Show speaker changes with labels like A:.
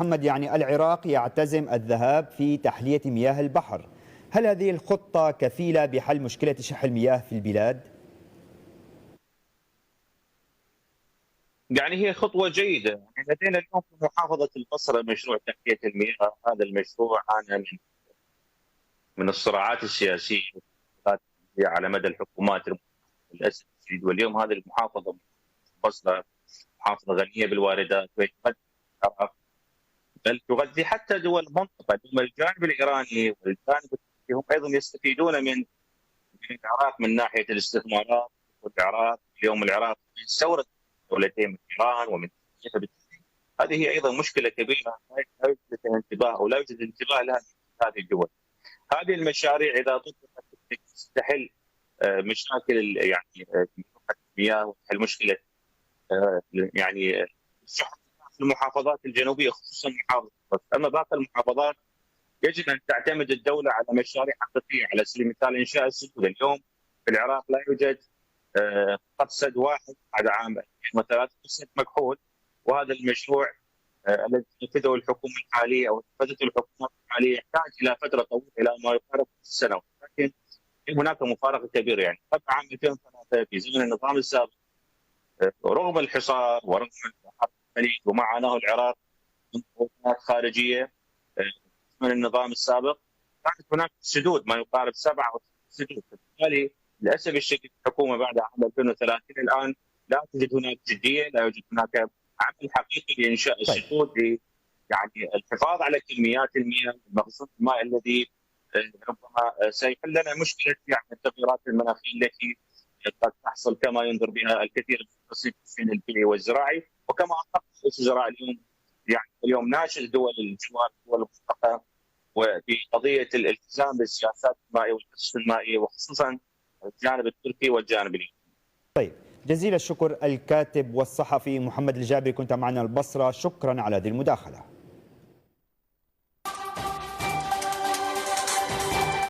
A: محمد، يعني العراق يعتزم الذهاب في تحلية مياه البحر، هل هذه الخطة كفيلة بحل مشكلة شح المياه في البلاد؟
B: يعني هي خطوة جيدة. يعني لدينا اليوم في محافظة البصرة مشروع تحلية المياه. هذا المشروع عانى من الصراعات السياسية على مدى الحكومات للأسف الشديد. واليوم هذه المحافظة البصرة محافظة غنية بالواردات، وتغذي العراق، بل تغذي حتى دول المنطقة. ثم الجانب الإيراني والجانب التركي هم أيضا يستفيدون من العراق من ناحية الاستثمارات. والعراق اليوم يستورد دولتين من إيران ومن تركيا. هذه هي ايضا مشكله كبيره لا يوجد انتباه او لا يوجد انتباه لها في هذه الدول. هذه المشاريع اذا طبقت تستحل مشاكل يعني المياه وتحل مشكله يعني الشح في المحافظات الجنوبيه خصوصا محافظه بس. اما باقي المحافظات يجب ان تعتمد الدوله على مشاريع حقيقيه. على سبيل المثال انشاء السدود. اليوم في العراق لا يوجد خط سد واحد بعد عام 2003 سد مكحول. وهذا المشروع الذي تنفذه الحكومه الحاليه او نفذته الحكومه الحاليه يحتاج الى فتره طويله الى ما يقارب سنوات. لكن هناك مفارقه كبيره. يعني قبل عام 2003 في زمن النظام السابق رغم الحصار ورغم حرب الخليج وما عاناه العراق من ضغوطات خارجيه من النظام السابق، كانت هناك سدود ما يقارب 7 أو 6 سدود. فبالتالي للاسف الشديد الحكومه بعد عام 2030 الان لا توجد هناك جديه، لا يوجد هناك عمل حقيقي لانشاء
A: طيب.
B: السدود يعني الحفاظ على كميات المياه مخزون الماء الذي ربما سيحل لنا مشكله يعني التغيرات المناخيه التي قد تحصل كما ينذر بها الكثير من المختصين البيئي والزراعي. وكما اطلق رئيس الوزراء اليوم، يعني اليوم ناشد دول الجوار دول المنطقه وفي قضيه الالتزام بالسياسات المائيه والتخصص المائي وخصوصا الجانب التركي والجانب اليمني.
A: طيب، جزيل الشكر الكاتب والصحفي محمد الجابري، كنت معنا البصرة، شكرا على هذه المداخلة.